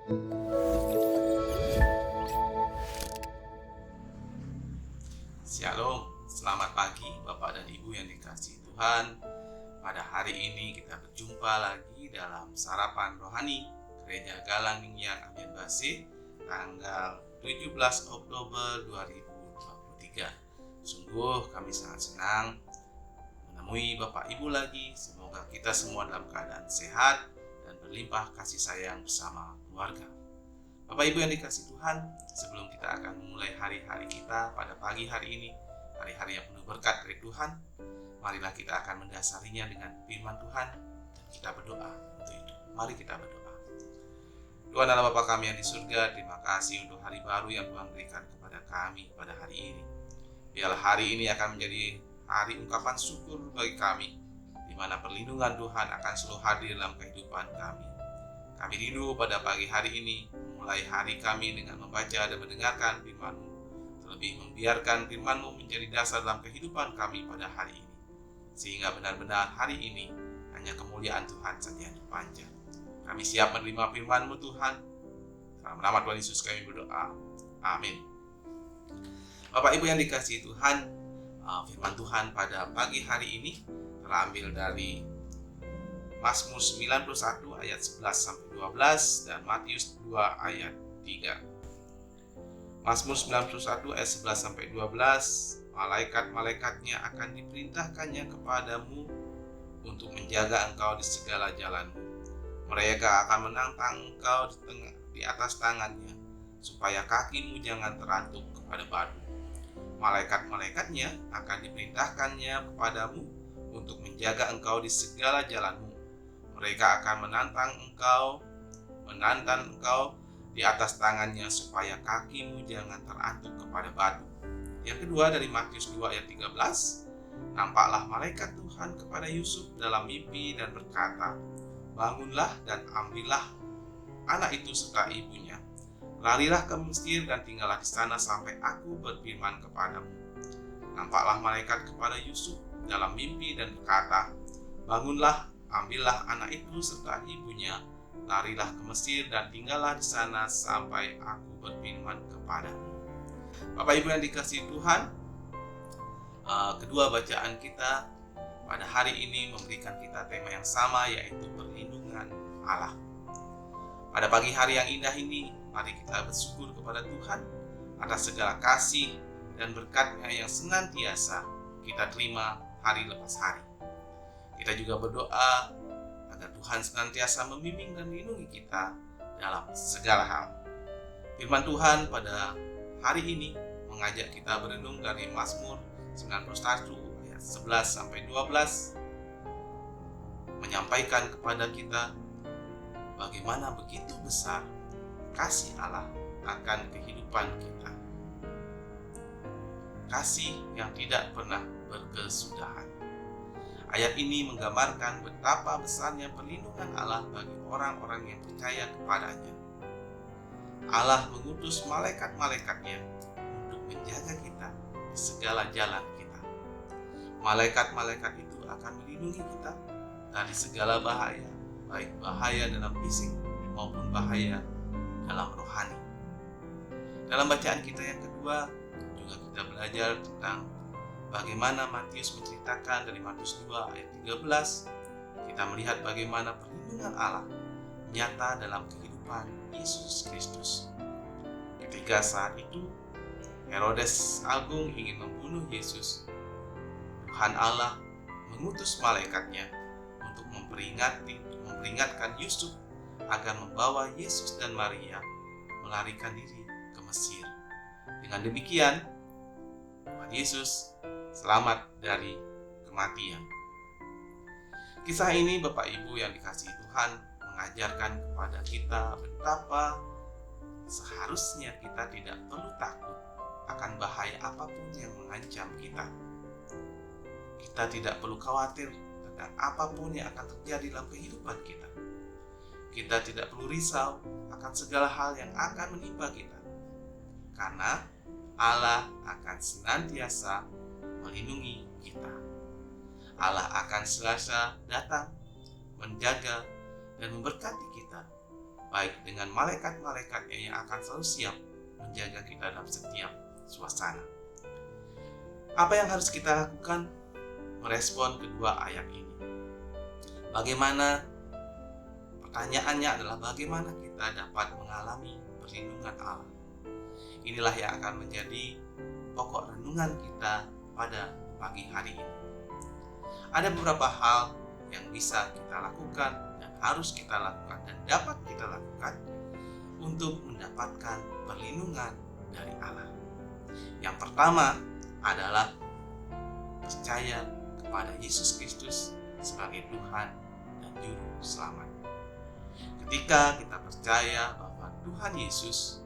Shalom, selamat pagi Bapak dan Ibu yang dikasihi Tuhan. Pada hari ini kita berjumpa lagi dalam Sarapan Rohani Gereja Galang Ningyan Amien Base tanggal 17 Oktober 2023. Sungguh kami sangat senang menemui Bapak Ibu lagi. Semoga kita semua dalam keadaan sehat dan berlimpah kasih sayang bersama keluarga. Bapak Ibu yang dikasihi Tuhan, sebelum kita akan memulai hari-hari kita pada pagi hari ini, hari-hari yang penuh berkat dari Tuhan, marilah kita akan mendasarinya dengan firman Tuhan dan kita berdoa untuk itu. Mari kita berdoa. Tuhan Allah Bapa kami yang di surga, terima kasih untuk hari baru yang Tuhan berikan kepada kami pada hari ini. Biarlah hari ini akan menjadi hari ungkapan syukur bagi kami, di mana perlindungan Tuhan akan selalu hadir dalam kehidupan kami. Kami rindu pada pagi hari ini mulai hari kami dengan membaca dan mendengarkan firman-Mu, terlebih membiarkan firman-Mu menjadi dasar dalam kehidupan kami pada hari ini, sehingga benar-benar hari ini hanya kemuliaan Tuhan saja yang terpanjang. Kami siap menerima firman-Mu Tuhan. Dalam nama Tuhan Yesus kami berdoa. Amin. Bapak Ibu yang dikasihi Tuhan, firman Tuhan pada pagi hari ini terambil dari Mazmur 91 ayat 11-12 dan Matius 2 ayat 3. Mazmur 91 ayat 11-12, malaikat-malaikatnya akan diperintahkannya kepadamu untuk menjaga engkau di segala jalanmu. Mereka akan menantang engkau di atas tangannya, supaya kakimu jangan terantuk kepada batu. Malaikat-malaikatnya akan diperintahkannya kepadamu untuk menjaga engkau di segala jalanmu. Mereka akan menantang engkau di atas tangannya supaya kakimu jangan terantuk kepada batu. Yang kedua dari Matius 2 ayat 13, nampaklah malaikat Tuhan kepada Yusuf dalam mimpi dan berkata, bangunlah dan ambillah anak itu serta ibunya. Larilah ke Mesir dan tinggallah di sana sampai aku berfirman kepadamu. Nampaklah malaikat kepada Yusuf dalam mimpi dan berkata, bangunlah, ambillah anak itu serta ibunya, larilah ke Mesir dan tinggallah di sana sampai aku berfirman kepadamu. Bapak Ibu yang dikasihi Tuhan, kedua bacaan kita pada hari ini memberikan kita tema yang sama, yaitu perlindungan Allah. Pada pagi hari yang indah ini, mari kita bersyukur kepada Tuhan atas segala kasih dan berkat-Nya yang senantiasa kita terima hari lepas hari. Kita juga berdoa agar Tuhan senantiasa membimbing dan melindungi kita dalam segala hal. Firman Tuhan pada hari ini mengajak kita berenung dari Mazmur 91 ayat 11-12, menyampaikan kepada kita bagaimana begitu besar kasih Allah akan kehidupan kita. Kasih yang tidak pernah berkesudahan. Ayat ini menggambarkan betapa besarnya perlindungan Allah bagi orang-orang yang percaya kepadanya. Allah mengutus malaikat-malaikatnya untuk menjaga kita di segala jalan kita. Malaikat-malaikat itu akan melindungi kita dari segala bahaya, baik bahaya dalam fisik maupun bahaya dalam rohani. Dalam bacaan kita yang kedua, juga kita belajar tentang bagaimana Matius menceritakan dari Matius 2 ayat 13, kita melihat bagaimana perlindungan Allah nyata dalam kehidupan Yesus Kristus. Ketika saat itu Herodes Agung ingin membunuh Yesus, Tuhan Allah mengutus malaikatnya untuk memperingatkan Yusuf agar membawa Yesus dan Maria melarikan diri ke Mesir. Dengan demikian, Tuhan Yesus selamat dari kematian. Kisah ini Bapak Ibu yang dikasihi Tuhan mengajarkan kepada kita betapa seharusnya kita tidak perlu takut akan bahaya apapun yang mengancam kita. Kita tidak perlu khawatir tentang apapun yang akan terjadi dalam kehidupan kita. Kita tidak perlu risau akan segala hal yang akan menimpa kita, karena Allah akan senantiasa melindungi kita. Allah akan selalu datang, menjaga, dan memberkati kita baik dengan malaikat-malaikatnya yang akan selalu siap menjaga kita dalam setiap suasana. Apa yang harus kita lakukan merespon kedua ayat ini? Pertanyaannya adalah bagaimana kita dapat mengalami perlindungan Allah. Inilah yang akan menjadi pokok renungan kita pada pagi hari ini. Ada beberapa hal yang bisa kita lakukan dan harus kita lakukan dan dapat kita lakukan untuk mendapatkan perlindungan dari Allah. Yang pertama adalah percaya kepada Yesus Kristus sebagai Tuhan dan Juru Selamat. Ketika kita percaya bahwa Tuhan Yesus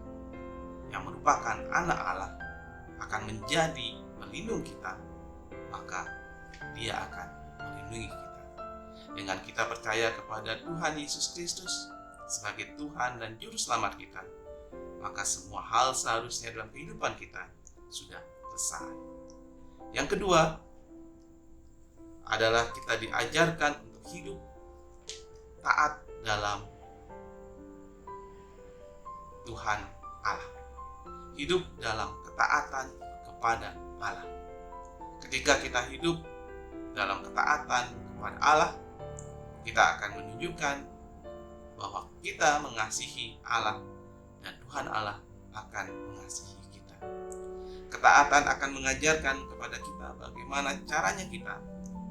yang merupakan anak Allah akan menjadi pelindung kita, maka Dia akan melindungi kita. Dengan kita percaya kepada Tuhan Yesus Kristus sebagai Tuhan dan Juru Selamat kita, maka semua hal seharusnya dalam kehidupan kita sudah selesai. Yang kedua adalah kita diajarkan untuk hidup taat dalam Tuhan Allah. Hidup dalam ketaatan kepada Allah. Ketika kita hidup dalam ketaatan kepada Allah, kita akan menunjukkan bahwa kita mengasihi Allah dan Tuhan Allah akan mengasihi kita. Ketaatan akan mengajarkan kepada kita bagaimana caranya kita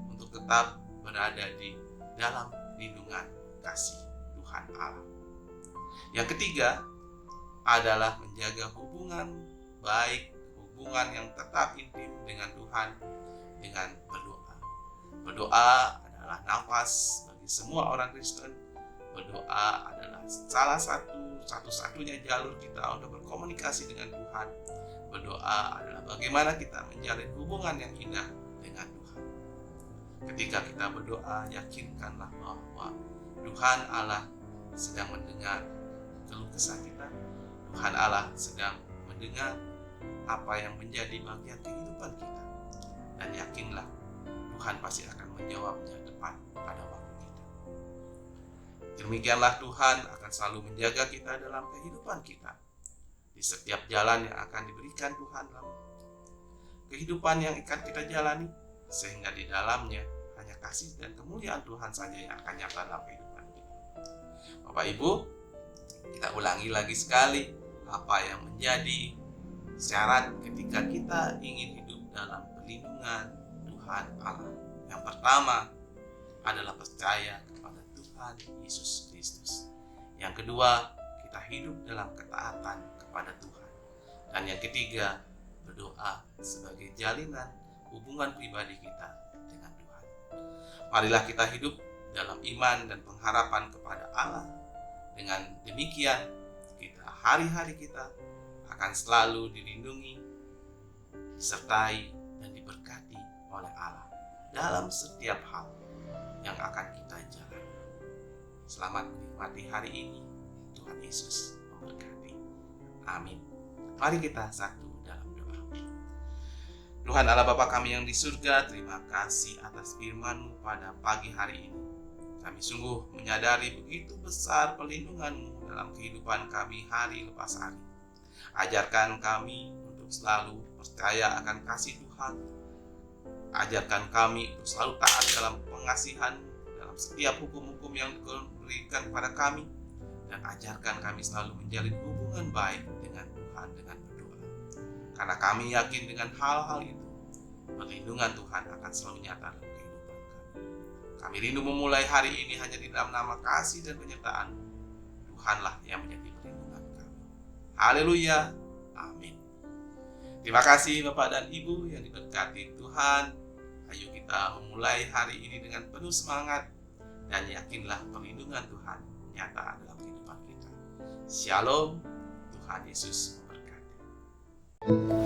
untuk tetap berada di dalam lindungan kasih Tuhan Allah. Yang ketiga adalah menjaga hubungan baik, hubungan yang tetap intim dengan Tuhan dengan berdoa. Berdoa adalah nafas bagi semua orang Kristen. Berdoa adalah salah satu-satunya jalur kita untuk berkomunikasi dengan Tuhan. Berdoa adalah bagaimana kita menjalin hubungan yang indah dengan Tuhan. Ketika kita berdoa, yakinkanlah bahwa Tuhan Allah sedang mendengar keluh kesah kita. Tuhan Allah sedang mendengar apa yang menjadi bagian kehidupan kita. Dan yakinlah Tuhan pasti akan menjawabnya tepat pada waktu kita. Demikianlah Tuhan akan selalu menjaga kita dalam kehidupan kita. Di setiap jalan yang akan diberikan Tuhan dalam kehidupan yang akan kita jalani, sehingga di dalamnya hanya kasih dan kemuliaan Tuhan saja yang akan nyata dalam kehidupan kita. Bapak Ibu, kita ulangi lagi sekali apa yang menjadi syarat ketika kita ingin hidup dalam perlindungan Tuhan Allah. Yang pertama adalah percaya kepada Tuhan Yesus Kristus. Yang kedua, kita hidup dalam ketaatan kepada Tuhan. Dan yang ketiga, berdoa sebagai jalinan hubungan pribadi kita dengan Tuhan. Marilah kita hidup dalam iman dan pengharapan kepada Allah. Dengan demikian, hari-hari kita akan selalu dilindungi, disertai, dan diberkati oleh Allah dalam setiap hal yang akan kita jalani. Selamat menikmati hari ini. Tuhan Yesus memberkati. Amin. Mari kita satu dalam doa. Tuhan Allah Bapa kami yang di surga, terima kasih atas firman-Mu pada pagi hari ini. Kami sungguh menyadari begitu besar perlindungan-Mu dalam kehidupan kami hari lepas hari. Ajarkan kami untuk selalu percaya akan kasih Tuhan. Ajarkan kami untuk selalu taat dalam pengasihan dalam setiap hukum-hukum yang diberikan kepada kami. Dan ajarkan kami selalu menjalin hubungan baik dengan Tuhan dengan berdoa. Karena kami yakin dengan hal-hal itu, perlindungan Tuhan akan selalu nyata dalam kehidupan kami. Kami rindu memulai hari ini hanya di dalam nama kasih dan penyertaan Tuhanlah yang menjadi perlindungan kami. Haleluya. Amin. Terima kasih Bapak dan Ibu yang diberkati Tuhan. Ayo kita memulai hari ini dengan penuh semangat dan yakinlah perlindungan Tuhan nyata dalam kehidupan kita. Shalom. Tuhan Yesus memberkati.